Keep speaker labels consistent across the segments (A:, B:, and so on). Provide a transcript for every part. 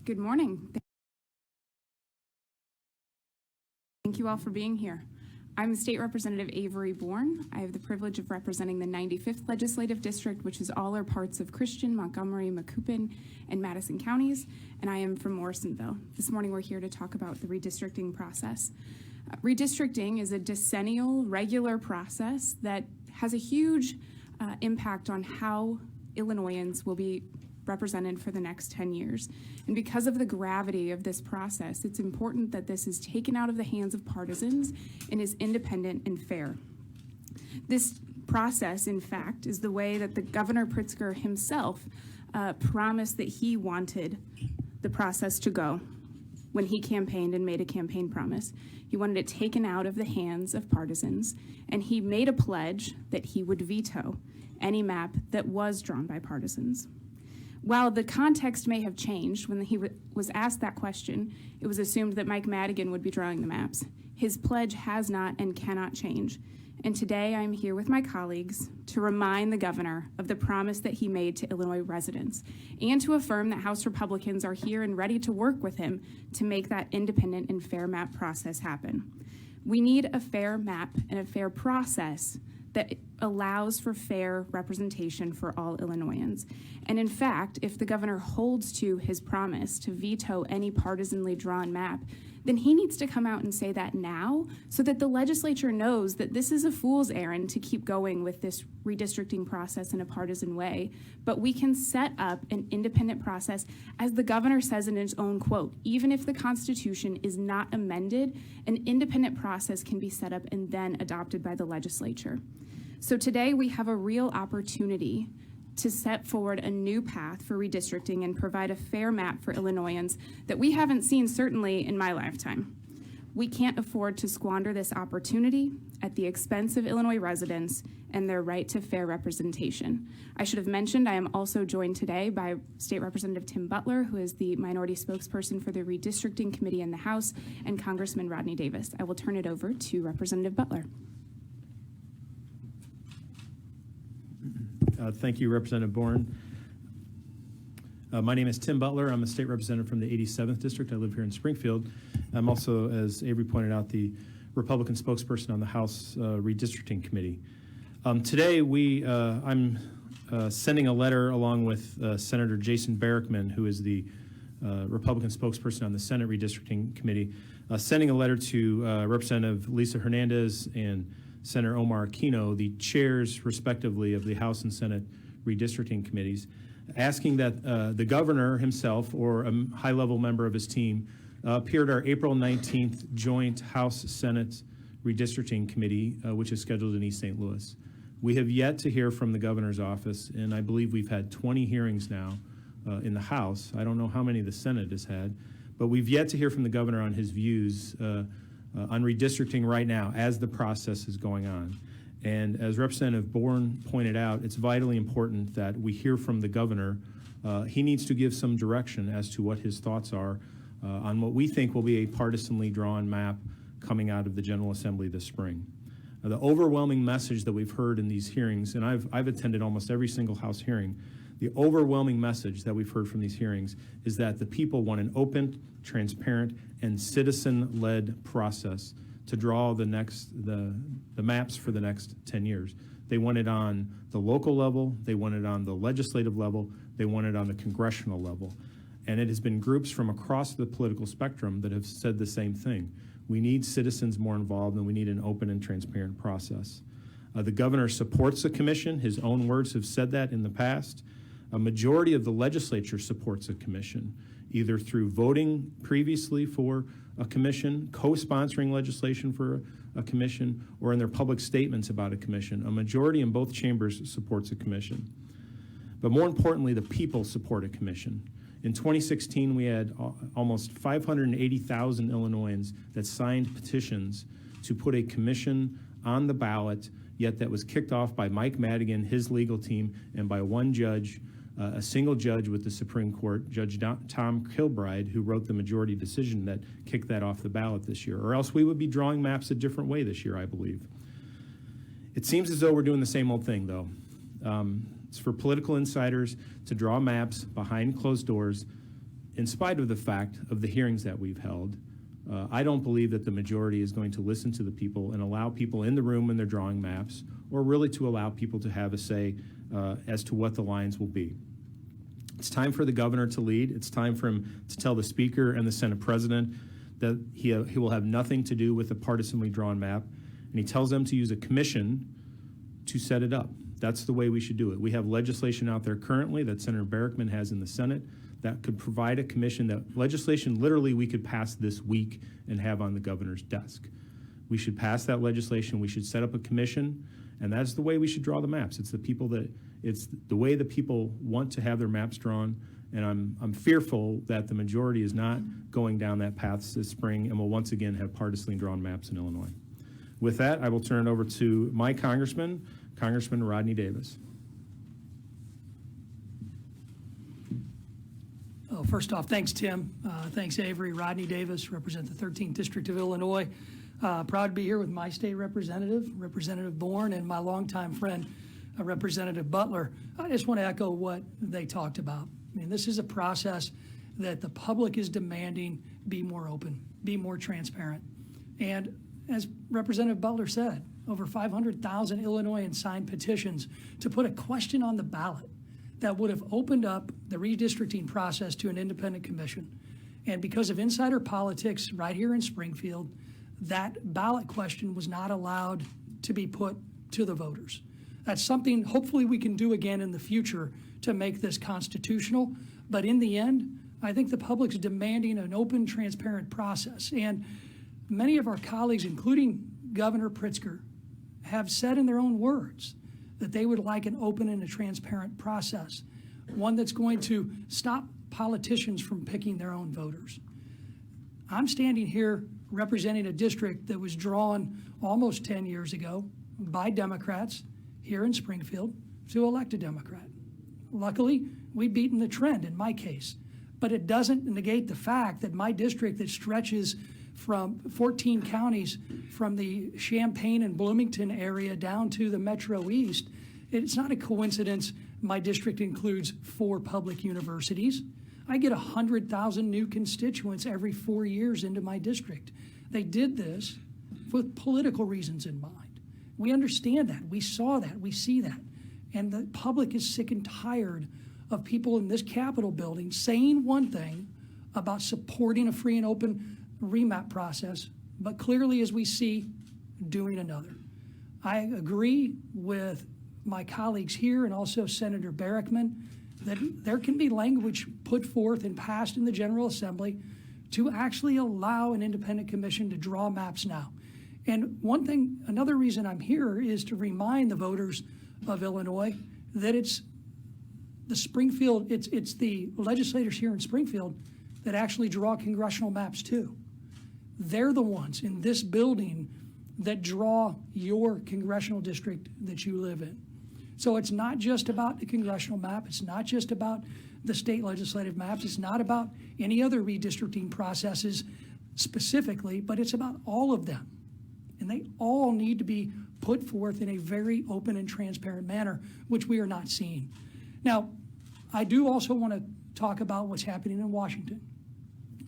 A: Good morning. Thank you all for being here. I'm State Representative Avery Bourne. I have the privilege of representing the 95th Legislative District, which is all or parts of Christian, Montgomery, Macoupin, and Madison counties, and I am from Morrisonville. This morning we're here to talk about the redistricting process. Redistricting is a decennial, regular process that has a huge impact on how Illinoisans will be represented for the next 10 years. And because of the gravity of this process, it's important that this is taken out of the hands of partisans and is independent and fair. This process, in fact, is the way that the Governor Pritzker himself promised that he wanted the process to go when he campaigned and made a campaign promise. He wanted it taken out of the hands of partisans, and he made a pledge that he would veto any map that was drawn by partisans. While the context may have changed when he was asked that question, it was assumed that Mike Madigan would be drawing the maps. His pledge has not and cannot change. And today I'm here with my colleagues to remind the governor of the promise that he made to Illinois residents and to affirm that House Republicans are here and ready to work with him to make that independent and fair map process happen. We need a fair map and a fair process that allows for fair representation for all Illinoisans. And in fact, if the governor holds to his promise to veto any partisanly drawn map, then he needs to come out and say that now so that the legislature knows that this is a fool's errand to keep going with this redistricting process in a partisan way. But we can set up an independent process, as the governor says in his own quote, even if the Constitution is not amended, an independent process can be set up and then adopted by the legislature. So today we have a real opportunity to set forward a new path for redistricting and provide a fair map for Illinoisans that we haven't seen certainly in my lifetime. We can't afford to squander this opportunity at the expense of Illinois residents and their right to fair representation. I should have mentioned I am also joined today by State Representative Tim Butler, who is the minority spokesperson for the Redistricting Committee in the House, and Congressman Rodney Davis. I will turn it over to Representative Butler.
B: Thank you, Representative Bourne. My name is Tim Butler. I'm a state representative from the 87th District. I live here in Springfield. I'm also, as Avery pointed out, the Republican spokesperson on the House Redistricting Committee. Today, I'm sending a letter along with Senator Jason Barrickman, who is the Republican spokesperson on the Senate Redistricting Committee, sending a letter to Representative Lisa Hernandez and Senator Omar Aquino, the chairs, respectively, of the House and Senate redistricting committees, asking that the governor himself or a high-level member of his team appear at our April 19th joint House-Senate redistricting committee, which is scheduled in East St. Louis. We have yet to hear from the governor's office, and I believe we've had 20 hearings now in the House. I don't know how many the Senate has had, but we've yet to hear from the governor on his views on redistricting right now as the process is going on. And as Representative Bourne pointed out, it's vitally important that we hear from the governor. He needs to give some direction as to what his thoughts are on what we think will be a partisanly drawn map coming out of the General Assembly this spring. The overwhelming message that we've heard in these hearings, and I've attended almost every single House hearing, the overwhelming message that we've heard from these hearings is that the people want an open, transparent, and citizen-led process to draw the maps for the next 10 years. They want it on the local level, they want it on the legislative level, they want it on the congressional level. And it has been groups from across the political spectrum that have said the same thing. We need citizens more involved, and we need an open and transparent process. The governor supports the commission. His own words have said that in the past. A majority of the legislature supports a commission, either through voting previously for a commission, co-sponsoring legislation for a commission, or in their public statements about a commission. A majority in both chambers supports a commission. But more importantly, the people support a commission. In 2016, we had almost 580,000 Illinoisans that signed petitions to put a commission on the ballot, yet that was kicked off by Mike Madigan, his legal team, and by one judge, a single judge with the Supreme Court, Judge Tom Kilbride, who wrote the majority decision that kicked that off the ballot this year. Or else we would be drawing maps a different way this year, I believe. It seems as though we're doing the same old thing, though. It's for political insiders to draw maps behind closed doors in spite of the fact of the hearings that we've held, I don't believe that the majority is going to listen to the people and allow people in the room when they're drawing maps, or really to allow people to have a say as to what the lines will be. It's time for the governor to lead. It's time for him to tell the Speaker and the Senate President that he will have nothing to do with a partisanly drawn map, and he tells them to use a commission to set it up. That's the way we should do it. We have legislation out there currently that Senator Barrickman has in the Senate that could provide a commission, that legislation literally we could pass this week and have on the governor's desk. We should pass that legislation. We should set up a commission, and that's the way we should draw the maps. It's the way the people want to have their maps drawn, and I'm fearful that the majority is not going down that path this spring and will once again have partisanly drawn maps in Illinois. With that, I will turn it over to my congressman, Congressman Rodney Davis.
C: Oh, first off, thanks, Tim. Thanks, Avery. Rodney Davis, represent the 13th District of Illinois. Proud to be here with my state representative, Representative Bourne, and my longtime friend, Representative Butler. I just want to echo what they talked about. I mean, this is a process that the public is demanding be more open, be more transparent. And as Representative Butler said, over 500,000 Illinoisans signed petitions to put a question on the ballot that would have opened up the redistricting process to an independent commission. And because of insider politics right here in Springfield, that ballot question was not allowed to be put to the voters. That's something hopefully we can do again in the future to make this constitutional. But in the end, I think the public's demanding an open, transparent process. And many of our colleagues, including Governor Pritzker, have said in their own words that they would like an open and a transparent process, one that's going to stop politicians from picking their own voters. I'm standing here representing a district that was drawn almost 10 years ago by Democrats here in Springfield to elect a Democrat. Luckily, we've beaten the trend in my case, but it doesn't negate the fact that my district that stretches from 14 counties from the Champaign and Bloomington area down to the Metro East, it's not a coincidence my district includes 4 public universities. I get 100,000 new constituents every 4 years into my district. They did this with political reasons in mind. We understand that, we saw that, we see that. And the public is sick and tired of people in this Capitol building saying one thing about supporting a free and open remap process, but clearly, as we see, doing another. I agree with my colleagues here and also Senator Barrickman that there can be language put forth and passed in the General Assembly to actually allow an independent commission to draw maps now. And one thing, another reason I'm here is to remind the voters of Illinois that it's the Springfield, it's the legislators here in Springfield that actually draw congressional maps too. They're the ones in this building that draw your congressional district that you live in. So it's not just about the congressional map. It's not just about the state legislative maps. It's not about any other redistricting processes specifically, but it's about all of them. And they all need to be put forth in a very open and transparent manner, which we are not seeing. Now, I do also want to talk about what's happening in Washington.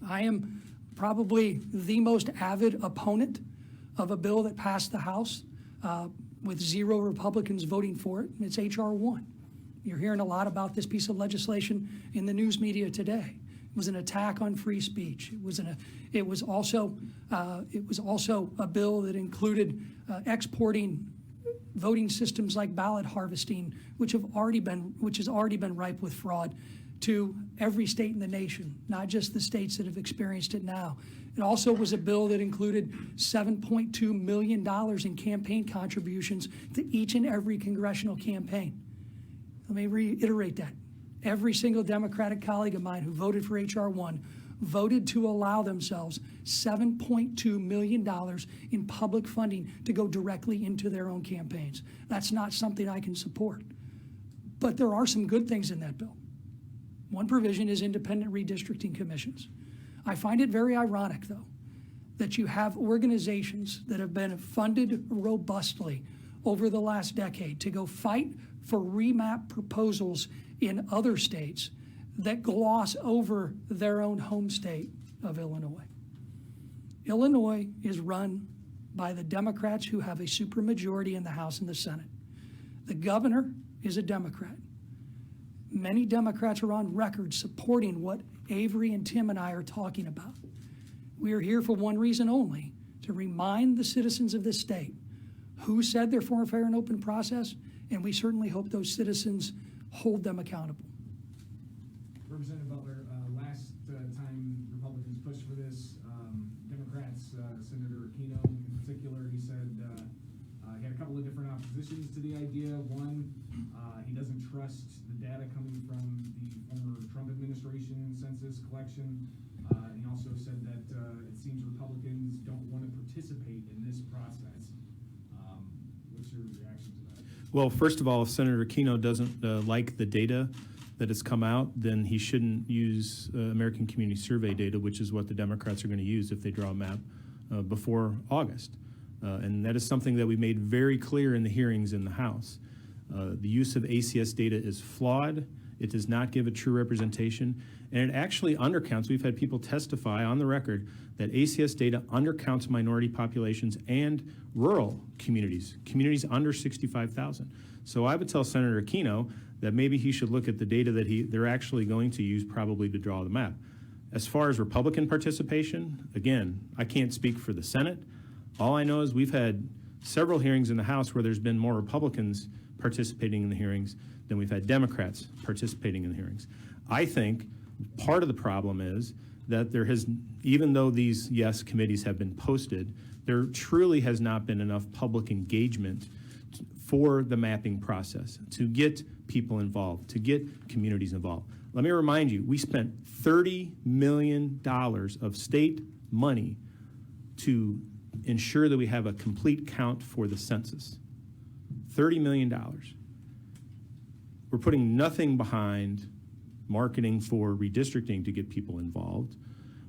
C: I am probably the most avid opponent of a bill that passed the House with 0 Republicans voting for it, and it's H.R. 1. You're hearing a lot about this piece of legislation in the news media today. It was an attack on free speech. It was also a bill that included exporting voting systems like ballot harvesting, which has already been ripe with fraud, to every state in the nation, not just the states that have experienced it now. It also was a bill that included $7.2 million in campaign contributions to each and every congressional campaign. Let me reiterate that. Every single Democratic colleague of mine who voted for H.R. 1 voted to allow themselves $7.2 million in public funding to go directly into their own campaigns. That's not something I can support. But there are some good things in that bill. One provision is independent redistricting commissions. I find it very ironic, though, that you have organizations that have been funded robustly over the last decade to go fight for remap proposals in other states that gloss over their own home state of Illinois. Illinois is run by the Democrats who have a supermajority in the House and the Senate. The governor is a Democrat. Many Democrats are on record supporting what Avery and Tim and I are talking about. We are here for one reason only, to remind the citizens of this state who said they're for a fair and open process, and we certainly hope those citizens hold them accountable.
D: Representative Butler, last time Republicans pushed for this, Democrats, Senator Aquino in particular, he said he had a couple of different oppositions to the idea. One, he doesn't trust the data coming from the former Trump administration census collection. And he also said that it seems Republicans don't want to participate in this process. What's your reaction to that?
B: Well, first of all, if Senator Aquino doesn't like the data that has come out, then he shouldn't use American Community Survey data, which is what the Democrats are going to use if they draw a map before August. And that is something that we made very clear in the hearings in the House. The use of ACS data is flawed. It does not give a true representation, and it actually undercounts. We've had people testify on the record that ACS data undercounts minority populations and rural communities, communities under 65,000. So I would tell Senator Aquino that maybe he should look at the data that they're actually going to use probably to draw the map. As far as Republican participation, again, I can't speak for the Senate. All I know is we've had several hearings in the House where there's been more Republicans participating in the hearings than we've had Democrats participating in the hearings. I think part of the problem is that there has, even though these, yes, committees have been posted, there truly has not been enough public engagement for the mapping process to get people involved, to get communities involved. Let me remind you, we spent $30 million of state money to ensure that we have a complete count for the census. $30 million. We're putting nothing behind marketing for redistricting to get people involved,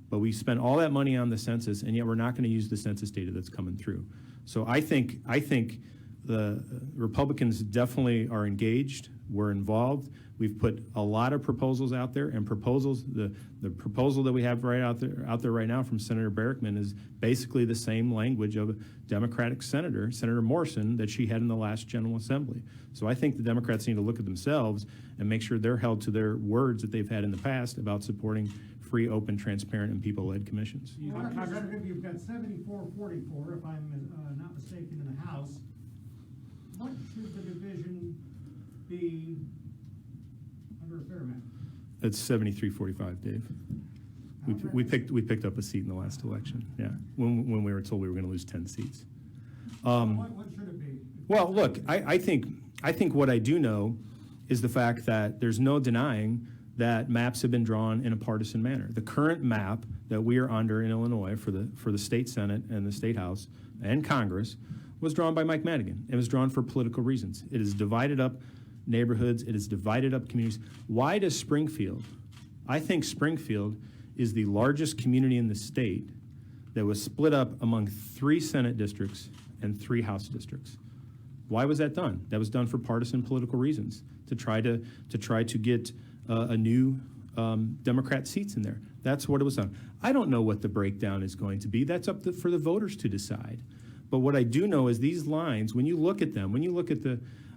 B: but we spent all that money on the census, and yet we're not going to use the census data that's coming through. So I think the Republicans definitely are engaged. We're involved. We've put a lot of proposals out there, and proposals. The proposal that we have out there right now from Senator Barrickman is basically the same language of a Democratic senator, Senator Morrison, that she had in the last General Assembly. So I think the Democrats need to look at themselves and make sure they're held to their words that they've had in the past about supporting free, open, transparent, and people-led commissions.
E: Representative, you've got 74-44, if I'm not mistaken, in the House. What should the division be under a fair map?
B: It's 73-45, Dave. We picked up a seat in the last election. Yeah, when we were told we were going to lose 10 seats.
E: What should it be?
B: Well, look, I think what I do know is the fact that there's no denying that maps have been drawn in a partisan manner. The current map that we are under in Illinois for the state Senate and the state House and Congress was drawn by Mike Madigan. It was drawn for political reasons. It has divided up neighborhoods. It has divided up communities. Why does Springfield? I think Springfield is the largest community in the state that was split up among 3 Senate districts and 3 House districts. Why was that done? That was done for partisan political reasons, to try to get a new Democrat seats in there. That's what it was done. I don't know what the breakdown is going to be. That's up for the voters to decide. But what I do know is these lines, when you look at them,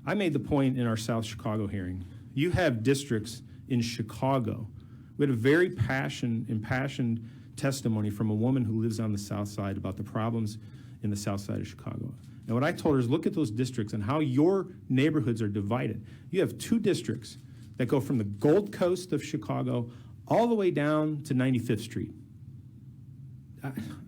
B: I made the point in our South Chicago hearing. You have districts in Chicago. We had a very impassioned testimony from a woman who lives on the South Side about the problems in the South Side of Chicago. And what I told her is look at those districts and how your neighborhoods are divided. You have 2 districts that go from the Gold Coast of Chicago all the way down to 95th Street.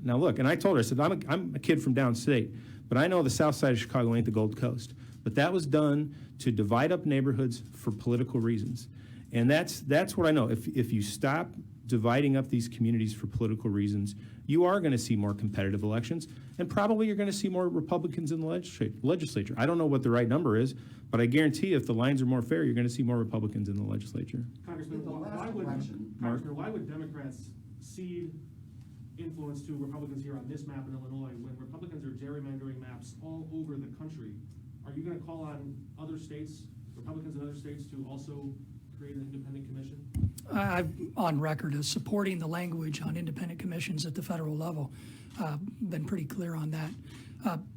B: Now look, and I told her, I said, I'm a kid from downstate, but I know the South Side of Chicago ain't the Gold Coast. But that was done to divide up neighborhoods for political reasons. And that's what I know. If you stop dividing up these communities for political reasons, you are going to see more competitive elections, and probably you're going to see more Republicans in the legislature. I don't know what the right number is, but I guarantee if the lines are more fair, you're going to see more Republicans in the legislature.
F: Congressman, why would Democrats cede influence to Republicans here on this map in Illinois when Republicans are gerrymandering maps all over the country? Are you going to call on other states, Republicans in other states, to also create an independent commission?
C: I'm on record as supporting the language on independent commissions at the federal level. Been pretty clear on that.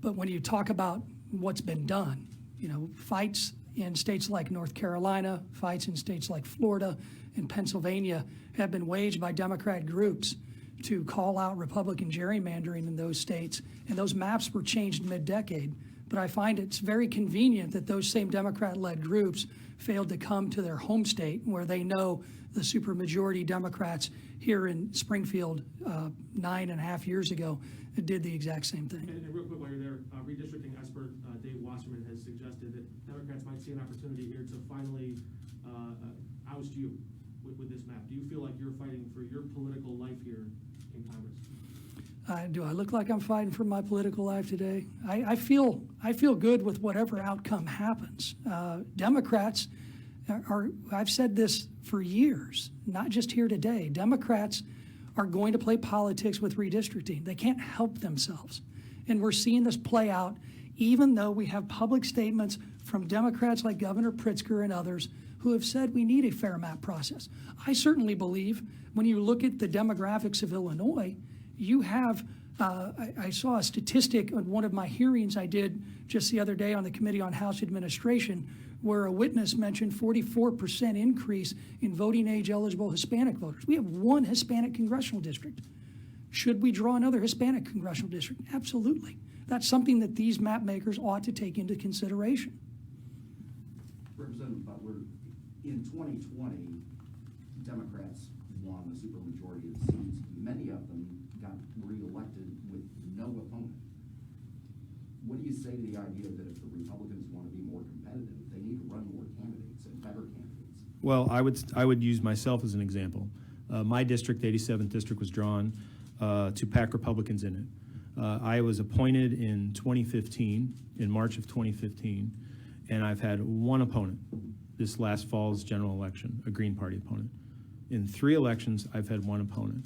C: But when you talk about what's been done, you know, fights in states like North Carolina, fights in states like Florida and Pennsylvania have been waged by Democrat groups to call out Republican gerrymandering in those states, and those maps were changed mid-decade. But I find it's very convenient that those same Democrat-led groups failed to come to their home state where they know the supermajority Democrats here in Springfield 9.5 years ago did the exact same thing.
F: And real quick, while you're there, redistricting expert Dave Wasserman has suggested that Democrats might see an opportunity here to finally oust you with this map. Do you feel like you're fighting for your political life here in Congress?
C: Do I look like I'm fighting for my political life today? I feel good with whatever outcome happens. Democrats are, I've said this for years, not just here today. Democrats are going to play politics with redistricting. They can't help themselves. And we're seeing this play out even though we have public statements from Democrats like Governor Pritzker and others who have said we need a fair map process. I certainly believe when you look at the demographics of Illinois, you have, I saw a statistic on one of my hearings I did just the other day on the Committee on House Administration, where a witness mentioned 44% increase in voting age eligible Hispanic voters. We have one Hispanic congressional district. Should we draw another Hispanic congressional district? Absolutely. That's something that these map makers ought to take into consideration.
G: Representative Butler, in 2020, Democrats won the supermajority of seats. Many of them got reelected with no opponent. What do you say to the idea that if the Republicans want to be more competitive, they need to run more candidates and better candidates?
B: Well, I would use myself as an example. My district, the 87th district, was drawn to pack Republicans in it. I was appointed in 2015, in March of 2015, and I've had one opponent this last fall's general election, a Green Party opponent. In 3 elections, I've had one opponent.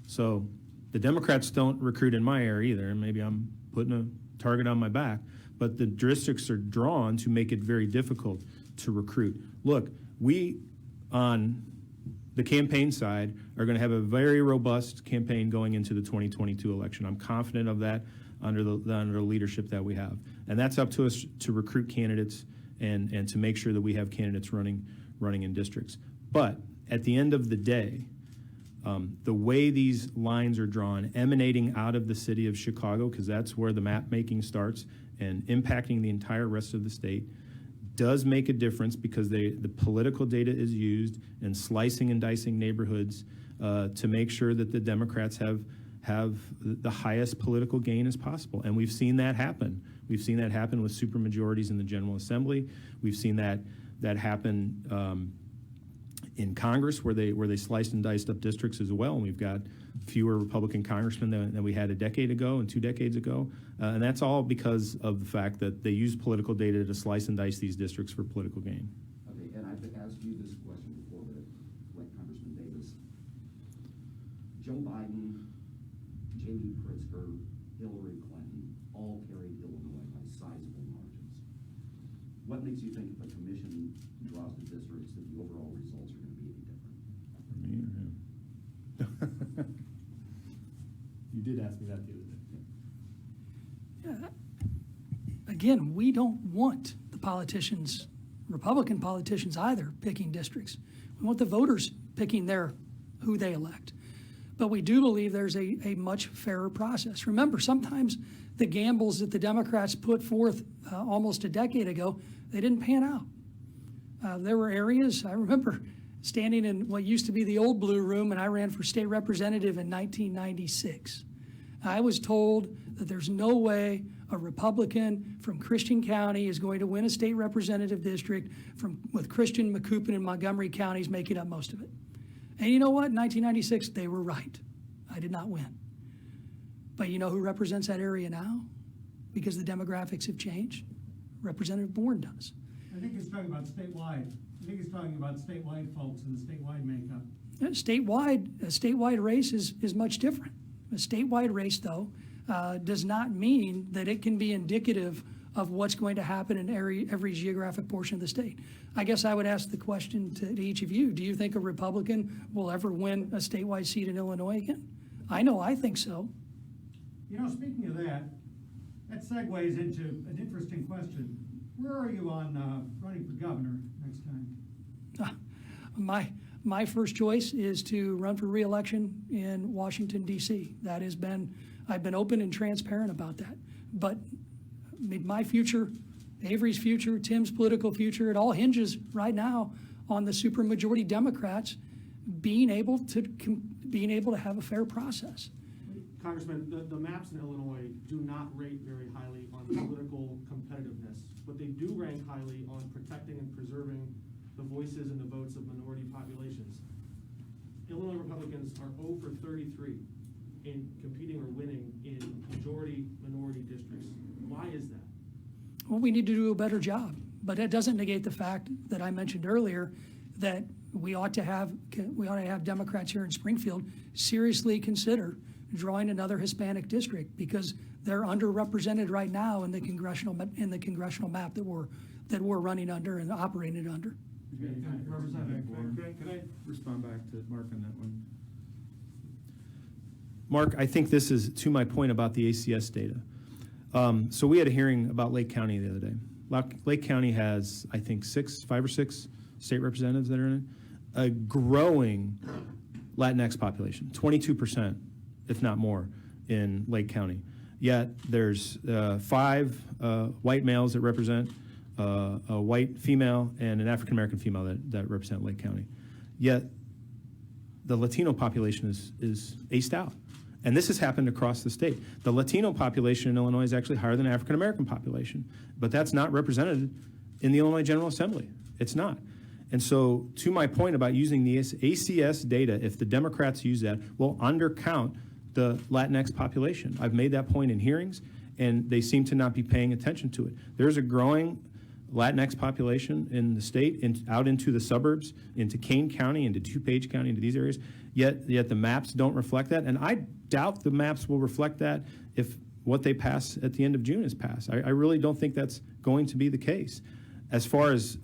B: So the Democrats don't recruit in my area either, and maybe I'm putting a target on my back, but the districts are drawn to make it very difficult to recruit. Look, we on the campaign side are going to have a very robust campaign going into the 2022 election. I'm confident of that under the leadership that we have. And that's up to us to recruit candidates and to make sure that we have candidates running in districts. But at the end of the day, the way these lines are drawn, emanating out of the city of Chicago, because that's where the map making starts, and impacting the entire rest of the state, does make a difference because the political data is used in slicing and dicing neighborhoods to make sure that the Democrats have the highest political gain as possible. And we've seen that happen. We've seen that happen with supermajorities in the General Assembly. We've seen that happen in Congress where they sliced and diced up districts as well. And we've got fewer Republican congressmen than we had a decade ago and 2 decades ago. And that's all because of the fact that they use political data to slice and dice these districts for political gain.
G: Okay, and I've asked you this question before, but like Congressman Davis, Joe Biden, J.D. Pritzker, Hillary Clinton all carried Illinois by sizable margins. What makes you think if a commission draws the districts that the overall results are going to be any different?
B: Me or him? You did ask me that the other day.
C: Again, we don't want the politicians, Republican politicians either, picking districts. We want the voters picking who they elect. But we do believe there's a much fairer process. Remember, sometimes the gambles that the Democrats put forth almost a decade ago, they didn't pan out. There were areas, I remember standing in what used to be the old blue room, and I ran for state representative in 1996. I was told that there's no way a Republican from Christian County is going to win a state representative district with Christian, Macoupin, and Montgomery counties making up most of it. And you know what? In 1996, they were right. I did not win. But you know who represents that area now? Because the demographics have changed? Representative Bourne does.
E: I think he's talking about statewide. I think he's talking about statewide folks and the statewide makeup.
C: A statewide race is much different. A statewide race, though, does not mean that it can be indicative of what's going to happen in every geographic portion of the state. I guess I would ask the question to each of you. Do you think a Republican will ever win a statewide seat in Illinois again? I know I think so.
E: You know, speaking of that segues into an interesting question. Where are you on running for governor next time?
C: My first choice is to run for re-election in Washington, D.C. I've been open and transparent about that. But my future, Avery's future, Tim's political future, it all hinges right now on the supermajority Democrats being able to have a fair process.
F: Congressman, the maps in Illinois do not rate very highly on political competitiveness, but they do rank highly on protecting and preserving the voices and the votes of minority populations. Illinois Republicans are 0 for 33 in competing or winning in majority minority districts. Why is that?
C: Well, we need to do a better job, but that doesn't negate the fact that I mentioned earlier that we ought to have Democrats here in Springfield seriously consider drawing another Hispanic district, because they're underrepresented right now in the congressional map that we're running under and operating under.
B: Can I respond back to Mark on that one? Mark, I think this is to my point about the ACS data. So we had a hearing about Lake County the other day. Lake County has, I think, 5 or 6 state representatives that are in it. A growing Latinx population, 22%, if not more, in Lake County. Yet there's 5 white males that represent a white female and an African-American female that represent Lake County. Yet the Latino population is aced out. And this has happened across the state. The Latino population in Illinois is actually higher than the African-American population, but that's not represented in the Illinois General Assembly. It's not. And so to my point about using the ACS data, if the Democrats use that, will undercount the Latinx population. I've made that point in hearings, and they seem to not be paying attention to it. There's a growing Latinx population in the state, out into the suburbs, into Kane County, into DuPage County, into these areas, yet the maps don't reflect that. And I doubt the maps will reflect that if what they pass at the end of June is passed. I really don't think that's going to be the case. As far as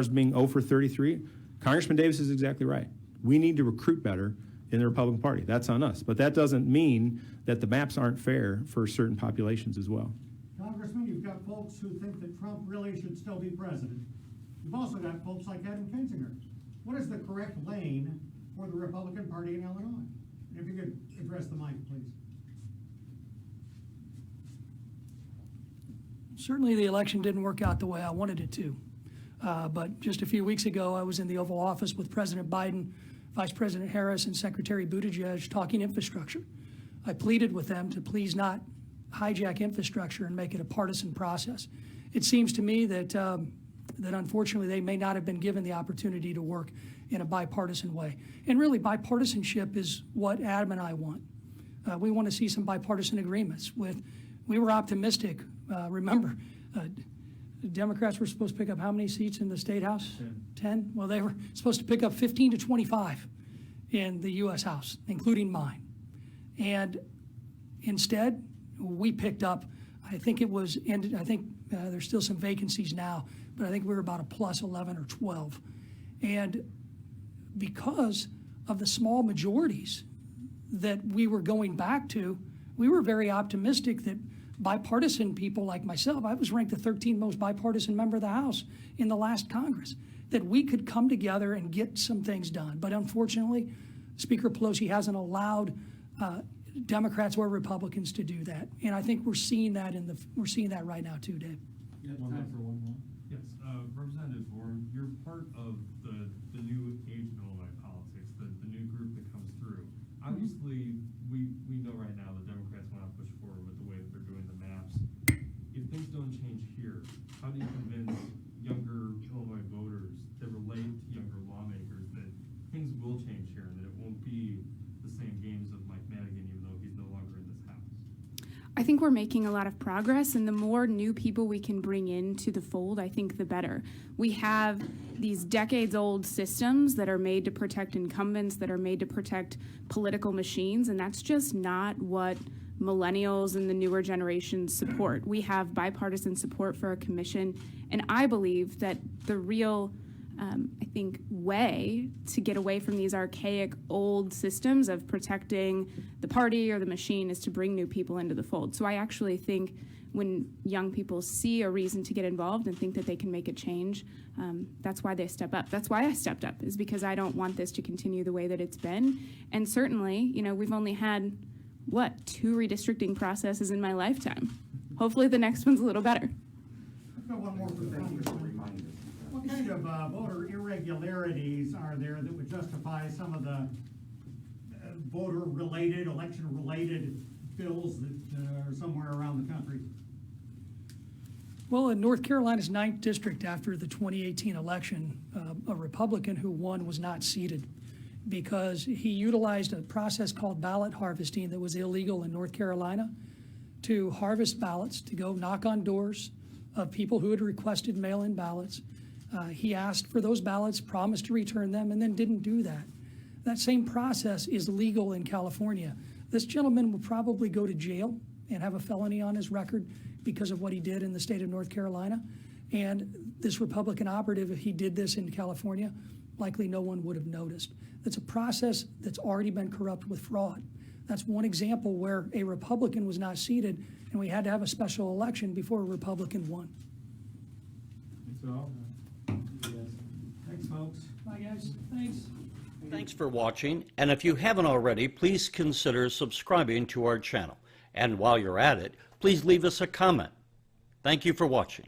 B: being 0 for 33, Congressman Davis is exactly right. We need to recruit better in the Republican Party. That's on us. But that doesn't mean that the maps aren't fair for certain populations as well.
E: Congressman, you've got folks who think that Trump really should still be president. You've also got folks like Adam Kinzinger. What is the correct lane for the Republican Party in Illinois? If you could address the mic, please.
C: Certainly the election didn't work out the way I wanted it to. But just a few weeks ago, I was in the Oval Office with President Biden, Vice President Harris, and Secretary Buttigieg talking infrastructure. I pleaded with them to please not hijack infrastructure and make it a partisan process. It seems to me that unfortunately they may not have been given the opportunity to work in a bipartisan way. And really, bipartisanship is what Adam and I want. We want to see some bipartisan agreements. We were optimistic. Remember, Democrats were supposed to pick up how many seats in the State House? 10? Well, they were supposed to pick up 15 to 25 in the U.S. House, including mine. And instead, we picked up, I think there's still some vacancies now, but I think we were about a plus 11 or 12. And because of the small majorities that we were going back to, we were very optimistic that bipartisan people like myself, I was ranked the 13th most bipartisan member of the House in the last Congress, that we could come together and get some things done. But unfortunately, Speaker Pelosi hasn't allowed Democrats or Republicans to do that. And I think we're seeing that right now too, Dave.
H: Yeah, time for one more. Yes, Representative Bourne, you're part of the new age in Illinois politics, the new group that comes through. Obviously, we know right now the Democrats want to push forward with the way that they're doing the maps. If things don't change here, how do you convince younger Illinois voters that relate to younger lawmakers that things will change here and that it won't be the same games of Mike Madigan, even though he's no longer in this house?
A: I think we're making a lot of progress, and the more new people we can bring into the fold, I think the better. We have these decades-old systems that are made to protect incumbents, that are made to protect political machines, and that's just not what millennials and the newer generation's support. We have bipartisan support for a commission, and I believe that the real I think, way to get away from these archaic old systems of protecting the party or the machine is to bring new people into the fold. So I actually think when young people see a reason to get involved and think that they can make a change, that's why they step up. That's why I stepped up, is because I don't want this to continue the way that it's been. And certainly, you know, we've only had, 2 redistricting processes in my lifetime. Hopefully the next one's a little better.
E: I've got one more for the Congressman. What kind of voter irregularities are there that would justify some of the voter-related, election-related bills that are somewhere around the country?
C: Well, in North Carolina's 9th district after the 2018 election, a Republican who won was not seated because he utilized a process called ballot harvesting that was illegal in North Carolina to harvest ballots, to go knock on doors of people who had requested mail-in ballots. He asked for those ballots, promised to return them, and then didn't do that. That same process is legal in California. This gentleman will probably go to jail and have a felony on his record because of what he did in the state of North Carolina. And this Republican operative, if he did this in California, likely no one would have noticed. That's a process that's already been corrupt with fraud. That's one example where a Republican was not seated and we had to have a special election before a Republican won.
D: That's all. Thanks, folks.
C: Bye, guys. Thanks.
I: Thanks for watching, and if you haven't already, please consider subscribing to our channel. And while you're at it, please leave us a comment. Thank you for watching.